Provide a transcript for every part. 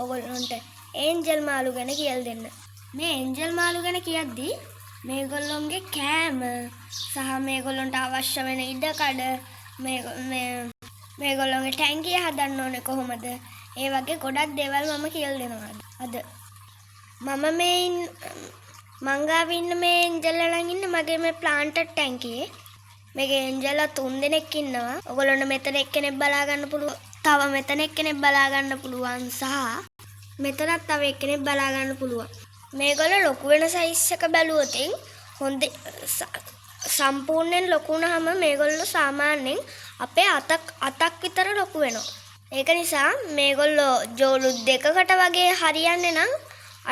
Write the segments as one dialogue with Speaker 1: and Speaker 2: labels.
Speaker 1: ඔයගොල්ලන්ට ඒන්ජල් මාළු ගැන කියලා දෙන්න. මේ ඒන්ජල් මාළු ගැන කියද්දී මේගොල්ලොන්ගේ කෑම සහ මේගොල්ලන්ට අවශ්‍ය වෙන ඉඩකඩ මේගොල්ලොන්ගේ ටැංකිය හදන්න ඕනේ කොහොමද? ඒ වගේ ගොඩක් දේවල් මම කියලා දෙනවා අද. මං ගාව ඉන්න මේ ඒන්ජල්ලා නම් ඉන්නේ මගේ මේ ප්ලාන්ටඩ් ටැංකියේ. මේකේ ඒන්ජල්ලා 3 දෙනෙක් ඉන්නවා. ඔයගොල්ලන්ට මෙතන එක්කෙනෙක් බලා ගන්න පුළුවන්. තව මෙතන එක්කෙනෙක් බලා ගන්න පුළුවන් සහ මෙතනත් තව එක්කෙනෙක් බලා ගන්න පුළුවන්. මේගොල්ලෝ ලොකු වෙන සයිස් එක බැලුවොත් හොඳ සම්පූර්ණයෙන් ලොකු වුණාම මේගොල්ලෝ සාමාන්‍යයෙන් අපේ අතක් විතර ලොකු වෙනවා. ඒක නිසා මේගොල්ලෝ ජෝඩු දෙකකට වගේ හරියන්නේ නම්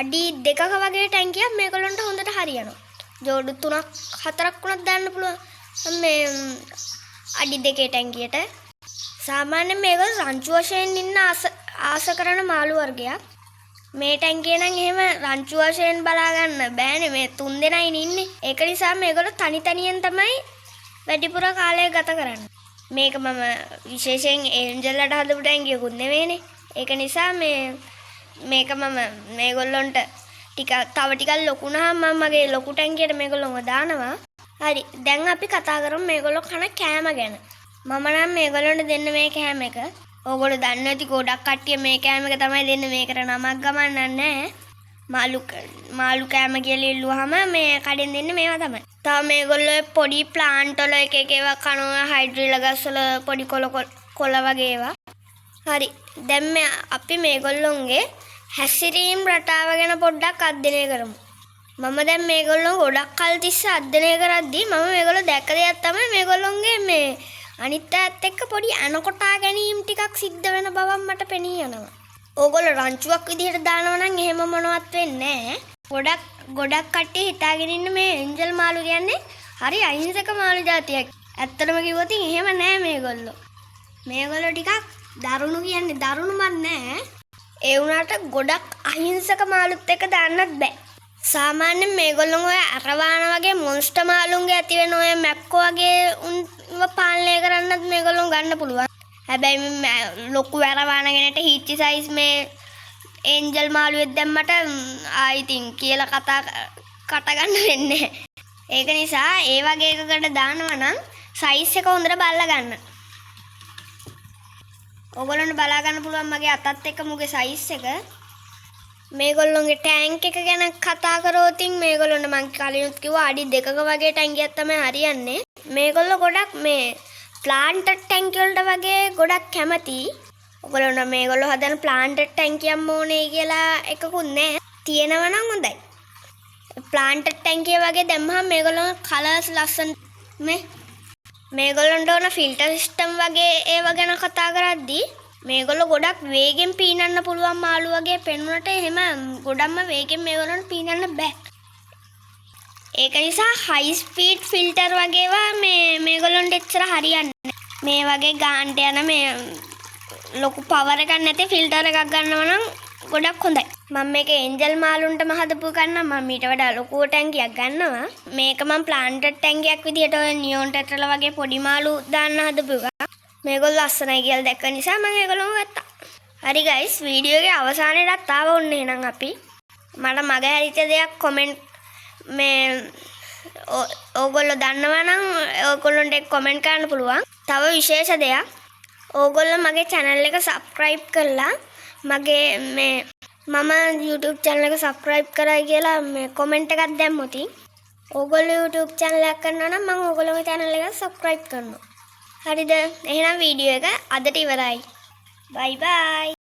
Speaker 1: අඩි 2ක වගේ ටැංකියක් මේගොල්ලන්ට හොඳට හරියනවා. ජෝඩු 3ක් 4ක් වුණත් දාන්න පුළුවන්. මේ අඩි 2 ටැංකියට සාමාන්‍යයෙන් මේගොල්ලෝ රංචු වශයෙන් ඉන්න ආස කරන මාළු වර්ගයක්. මේ ටැංකිය නම් එහෙම රංචු වශයෙන් බලා ගන්න බෑනේ. මේ 3 දෙනයි ඉන්නේ. ඒක නිසා මේගොල්ලෝ තනියෙන් තමයි වැඩිපුර කාලය ගත කරන්නේ. මේක මම විශේෂයෙන් ඒන්ජල්ලාට හදපු ටැංකියකුත් නෙවෙයිනේ. ඒක නිසා මේක මම මේගොල්ලන්ට තව ටිකක් ලොකු වුණාම මම මගේ ලොකු ටැංකියට මේගොල්ලෝව දානවා. හරි. දැන් අපි කතා කරමු මේගොල්ලෝ කන කෑම ගැන. මම නම් මේගොල්ලන්ට දෙන්න මේ කෑම එක. ඕගොල්ලෝ දන්නේ නැති ගොඩක් කට්ටිය මේ කෑම එක තමයි දෙන්නේ. මේකට නමක් ගමන් නැහැ. මාළු කෑම කියලා ඉල්ලුවාම මේ කඩෙන් දෙන්නේ මේවා තමයි. තව මේගොල්ලෝ පොඩි ප්ලාන්ට් වල එක ඒවා කනවා. හයිඩ්‍රිලගස් වල පොඩි කොළ වගේ ඒවා. හරි. දැන් අපි මේගොල්ලොන්ගේ හැසිරීම් රටාව ගැන පොඩ්ඩක් අධ්‍යයනය කරමු. මම දැන් මේගොල්ලෝ ගොඩක් කල් තිස්සේ අධ්‍යයනය කරද්දී මම මේගොල්ලෝ දැක්ක දෙයක් තමයි මේගොල්ලොන්ගේ මේ අනිත් අයත් එක්ක පොඩි අනකොටා ගැනීම ටිකක් සිද්ධ වෙන බවක් මට පෙනී යනවා. ඕගොල්ලෝ රංචුවක් විදිහට දානවා නම් එහෙම මොනවත් වෙන්නේ නැහැ. ගොඩක් කට්ටිය හිතාගෙන ඉන්න මේ ඒන්ජල් මාළු කියන්නේ හරි අහිංසක මාළු జాතියක්. ඇත්තටම කිව්වොත් එහෙම නෑ මේගොල්ලෝ. මේගොල්ලෝ ටිකක් දරුණු කියන්නේ දරුණුමත් නෑ. ඒ වුණාට ගොඩක් අහිංසක මාළුත් එක්ක දාන්නත් බෑ. සාමාන්‍යයෙන් මේගොල්ලෝ ඔය අරවාන වගේ මොන්ස්ටර් මාළුන්ගේ ඇති වෙන ඔය මැක්කෝ වගේ උන්ව පාලනය කරන්නත් මේගොල්ලෝ ගන්න පුළුවන්. හැබැයි ලොකු අරවානගෙනට හිච්චි සයිස් මේ ඒන්ජල් මාළුවෙක් දැම්මට ආයිතින් කියලා කට ගන්න වෙන්නේ. ඒක නිසා ඒ වගේ එකකට දානවා නම් සයිස් එක හොඳට බලලා ගන්න. ඔයගොල්ලන්ට බලා ගන්න පුළුවන් මගේ අතත් එක්ක මුගේ සයිස් එක. මේගොල්ලොන්ගේ ටැංක් එක ගැන කතා කරොත් මේගොල්ලොන්ට මං කලිනුත් කිව්වා අඩි 2ක වගේ ටැංකියක් තමයි හරියන්නේ. මේගොල්ලෝ ගොඩක් මේ ප්ලාන්ටඩ් ටැංකිය වලට වගේ ගොඩක් කැමති. ඔයගොල්ලන්ට මේගොල්ලෝ හදන ප්ලාන්ටඩ් ටැංකියක් ඕනේ කියලා එකකුත් නැහැ. තියෙනවා නම් හොඳයි. ප්ලාන්ටඩ් ටැංකිය වගේ දැම්මහම මේගොල්ලෝ කලර්ස් ලස්සන මේගොල්ලන්ට ඕන ෆිල්ටර් සිස්ටම් වගේ ඒව ගැන කතා කරද්දී මේගොල්ලෝ ගොඩක් වේගෙන් පීනන්න පුළුවන් මාළු වගේ පෙන්වන්නට එහෙම ගොඩක්ම වේගෙන් මේගොල්ලන්ට පීනන්න බෑ. ඒක නිසා හයි ස්පීඩ් ෆිල්ටර් වගේවා මේගොල්ලන්ට එච්චර හරියන්නේ නැහැ. මේ වගේ ගාන්ට යන මේ ලොකු පවර් එකක් නැති ෆිල්ටර් එකක් ගන්නවා නම් ගොඩක් හොඳයි. මම මේක ඒන්ජල් මාළුන්ටම හදපු ගන්න මම ඊට වඩා ලොකු ටැංකියක් ගන්නවා. මේක මම ප්ලාන්ටඩ් ටැංකියක් විදිහට ඔය නියොන් ටෙට්‍රල වගේ පොඩි මාළු දාන්න හදපු එක. මේගොල්ලෝ ලස්සනයි කියලා දැක්ක නිසා මම ඒගොල්ලෝම ගත්තා. හරි ගයිස් වීඩියෝ එකේ අවසානයේටත් ආව ඔන්නේ එහෙනම් අපි මට මග හැරිච්ච දෙයක් කමෙන්ට් ඕගොල්ලෝ දන්නවා නම් ඕගොල්ලන්ට කමෙන්ට් කරන්න පුළුවන්. තව විශේෂ දෙයක් ඕගොල්ලෝ මගේ channel එක subscribe කරලා මගේ මම YouTube channel එක subscribe කරයි කියලා මේ comment එකක් දැම්මොත් ඕගොල්ලෝ YouTube channel එකක් කරනවා නම් මම ඕගොල්ලෝගේ channel එක subscribe කරනවා. හරිද? එහෙනම් වීඩියෝ එක අදට ඉවරයි. bye bye.